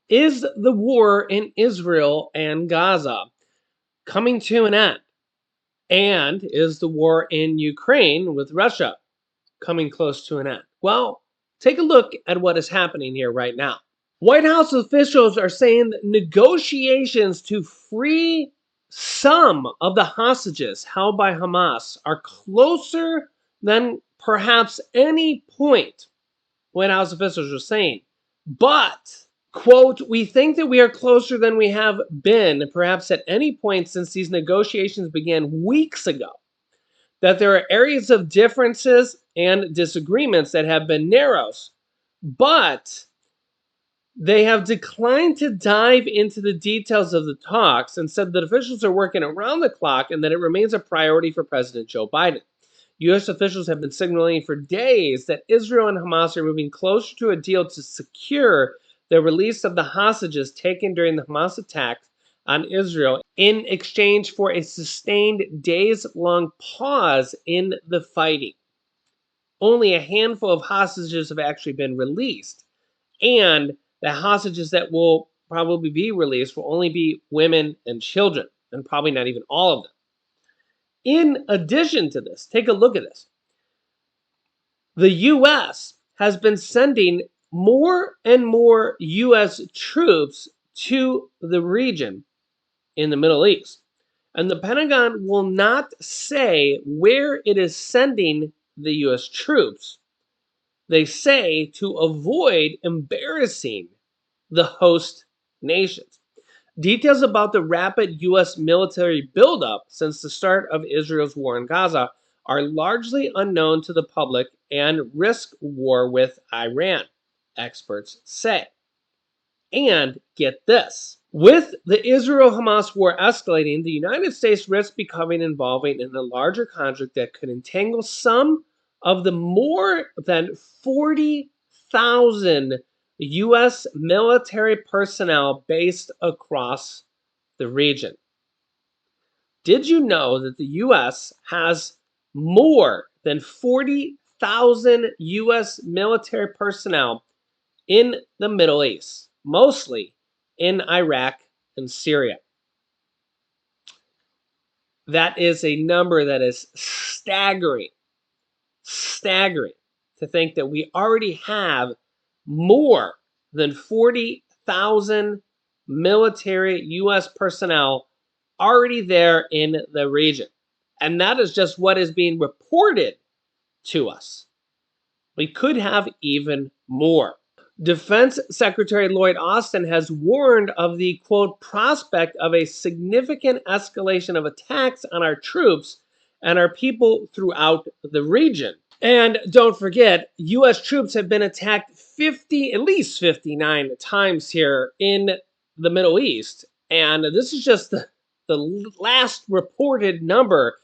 Is the war in Israel and Gaza coming to an end? And is the war in Ukraine with Russia coming close to an end? Well, take a look at what is happening here right now. White House officials are saying that negotiations to free some of the hostages held by Hamas are closer than perhaps any point, White House officials are saying. But, quote, we think that we are closer than we have been, perhaps at any point since these negotiations began weeks ago. That there are areas of differences and disagreements that have been narrows, but they have declined to dive into the details of the talks and said that officials are working around the clock and that it remains a priority for President Joe Biden. U.S. officials have been signaling for days that Israel and Hamas are moving closer to a deal to secure the release of the hostages taken during the Hamas attack on Israel in exchange for a sustained days-long pause in the fighting. Only a handful of hostages have actually been released, and the hostages that will probably be released will only be women and children, and probably not even all of them. In addition to this, take a look at this. The U.S. has been sending more and more U.S. troops to the region in the Middle East. And the Pentagon will not say where it is sending the U.S. troops. They say to avoid embarrassing the host nations. Details about the rapid U.S. military buildup since the start of Israel's war in Gaza are largely unknown to the public and risk war with Iran, experts say. And get this. With the Israel-Hamas war escalating, the United States risks becoming involved in a larger conflict that could entangle some of the more than 40,000 U.S. military personnel based across the region. Did you know that the U.S. has more than 40,000 U.S. military personnel in the Middle East, mostly in Iraq and Syria? That is a number that is staggering. Staggering to think that we already have more than 40,000 military U.S. personnel already there in the region. And that is just what is being reported to us. We could have even more. Defense Secretary Lloyd Austin has warned of the, quote, prospect of a significant escalation of attacks on our troops and our people throughout the region. And don't forget, U.S. troops have been attacked at least 59 times here in the Middle East. And this is just the last reported number.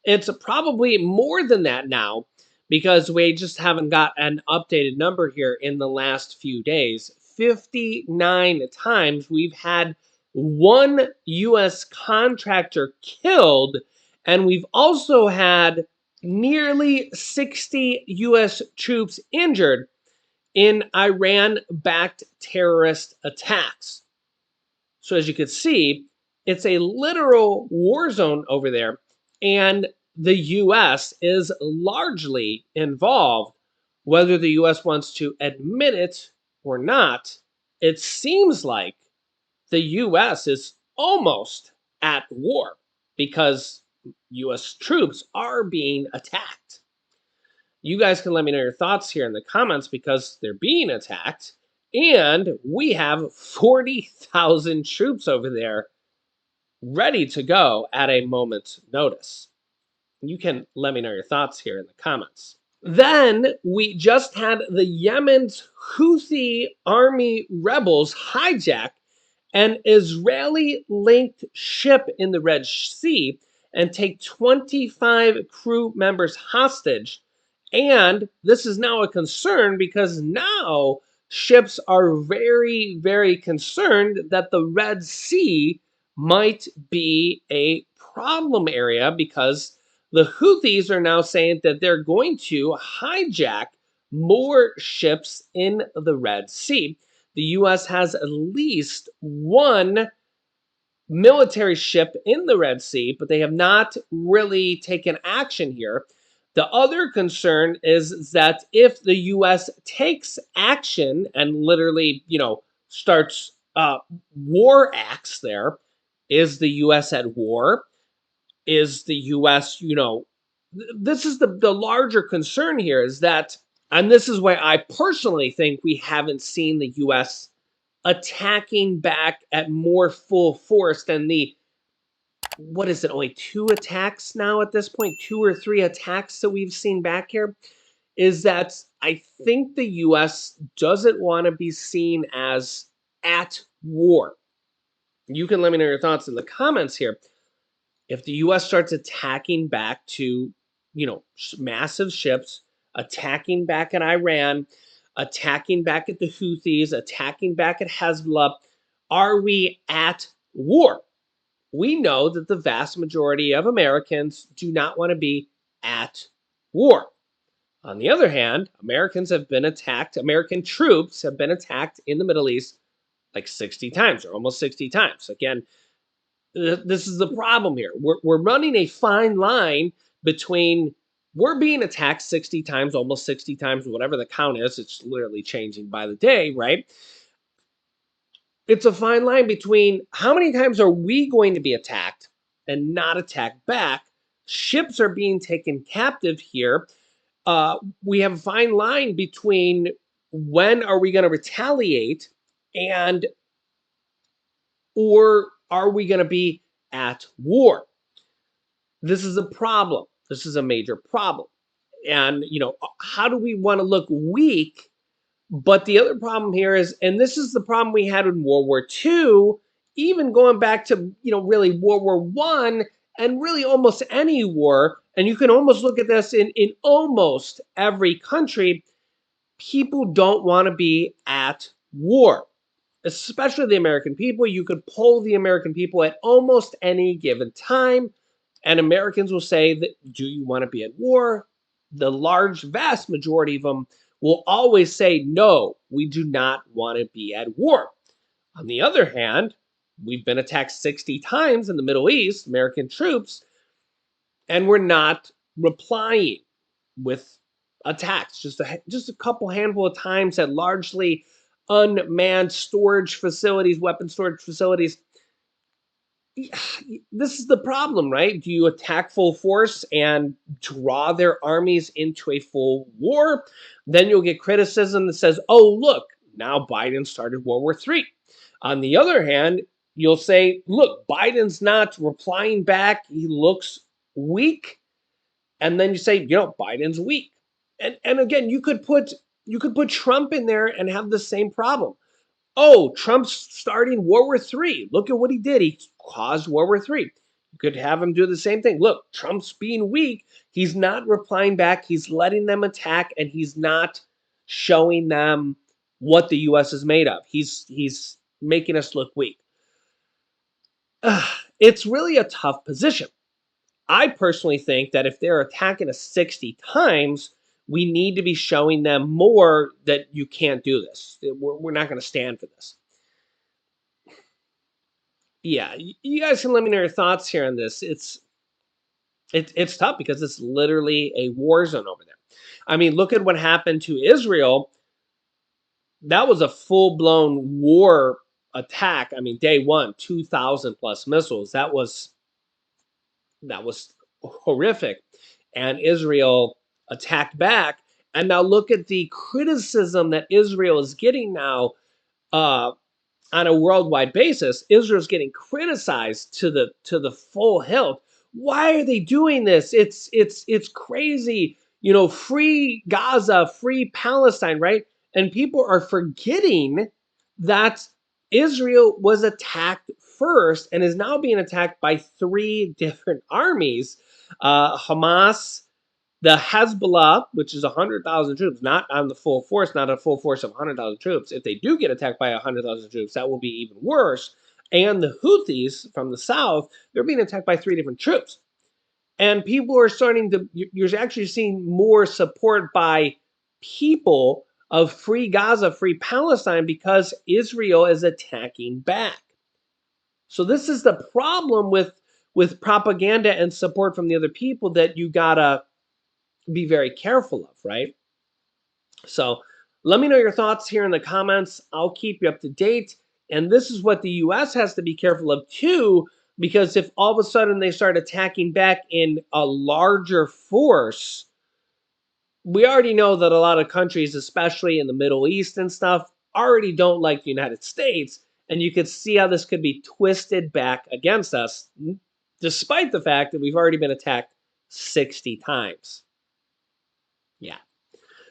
It's probably more than that now, because we just haven't got an updated number here in the last few days. 59 times we've had one U.S. contractor killed, and we've also had nearly 60 U.S. troops injured in Iran-backed terrorist attacks. So as you can see, it's a literal war zone over there, and the U.S. is largely involved. Whether the U.S. wants to admit it or not, it seems like the U.S. is almost at war because U.S. troops are being attacked. You guys can let me know your thoughts here in the comments because they're being attacked, and we have 40,000 troops over there ready to go at a moment's notice. You can let me know your thoughts here in the comments. Then we just had the Yemen's Houthi army rebels hijack an Israeli-linked ship in the Red Sea and take 25 crew members hostage. And this is now a concern because now ships are very, very concerned that the Red Sea might be a problem area because the Houthis are now saying that they're going to hijack more ships in the Red Sea. the US has at least one military ship in the Red Sea, but they have not really taken action here. The other concern is that if the US takes action and literally, starts war acts there, is the US at war? Is the US, this is the larger concern here is that, and this is why I personally think we haven't seen the US attacking back at more full force than the, what is it, only two attacks now at this point, two or three attacks that we've seen back here, is that I think the US doesn't want to be seen as at war. You can let me know your thoughts in the comments here. If the US starts attacking back to, massive ships, attacking back at Iran, attacking back at the Houthis, attacking back at Hezbollah, are we at war? We know that the vast majority of Americans do not want to be at war. On the other hand, Americans have been attacked, American troops have been attacked in the Middle East like 60 times or almost 60 times. Again, this is the problem here. We're running a fine line between we're being attacked 60 times, almost 60 times, whatever the count is. It's literally changing by the day, right? It's a fine line between how many times are we going to be attacked and not attacked back. Ships are being taken captive here. We have a fine line between when are we going to retaliate and or are we going to be at war? This is a problem. This is a major problem. And, how do we want to look weak? But the other problem here is, and this is the problem we had in World War II, even going back to, really World War I and really almost any war. And you can almost look at this in almost every country. People don't want to be at war, especially the American people. You could poll the American people at almost any given time, and Americans will say that, do you want to be at war? The large, vast majority of them will always say, no, we do not want to be at war. On the other hand, we've been attacked 60 times in the Middle East, American troops, and we're not replying with attacks. Just a couple handful of times at largely unmanned storage facilities, weapon storage facilities. This is the problem, right? Do you attack full force and draw their armies into a full war? Then you'll get criticism that says, oh, look, now Biden started World War III. On the other hand, you'll say, look, Biden's not replying back. He looks weak. And then you say, Biden's weak. And again, you could put Trump in there and have the same problem. Oh, Trump's starting World War III. Look at what he did. He caused World War III. You could have him do the same thing. Look, Trump's being weak. He's not replying back. He's letting them attack, and he's not showing them what the U.S. is made of. He's making us look weak. It's really a tough position. I personally think that if they're attacking us 60 times, we need to be showing them more that you can't do this. We're not going to stand for this. Yeah, you guys can let me know your thoughts here on this. It's tough because it's literally a war zone over there. I mean, look at what happened to Israel. That was a full-blown war attack. I mean, day one, 2,000 plus missiles. That was horrific. And Israel attacked back. And now look at the criticism that Israel is getting now on a worldwide basis. Israel's getting criticized to the full hilt. Why are they doing this? It's crazy. Free Gaza, free Palestine, right? And people are forgetting that Israel was attacked first and is now being attacked by three different armies. Hamas, the Hezbollah, which is 100,000 troops, not on the full force, not a full force of 100,000 troops. If they do get attacked by 100,000 troops, that will be even worse. And the Houthis from the south, they're being attacked by three different troops. And people are starting to, you're actually seeing more support by people of free Gaza, free Palestine, because Israel is attacking back. So this is the problem with propaganda and support from the other people that you gotta be very careful of, right? So let me know your thoughts here in the comments. I'll keep you up to date. And this is what the US has to be careful of too, because if all of a sudden they start attacking back in a larger force, we already know that a lot of countries, especially in the Middle East and stuff, already don't like the United States. And you could see how this could be twisted back against us, despite the fact that we've already been attacked 60 times. Yeah.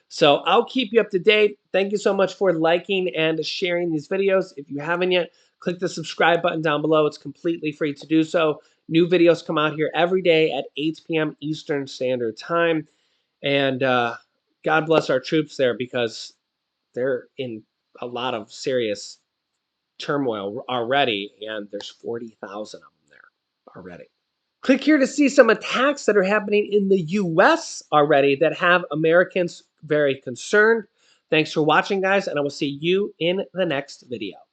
So I'll keep you up to date. Thank you so much for liking and sharing these videos. If you haven't yet, click the subscribe button down below. It's completely free to do so. New videos come out here every day at 8 p.m. Eastern Standard Time. And God bless our troops there, because they're in a lot of serious turmoil already, and there's 40,000 of them there already. Click here to see some attacks that are happening in the US already that have Americans very concerned. Thanks for watching, guys, and I will see you in the next video.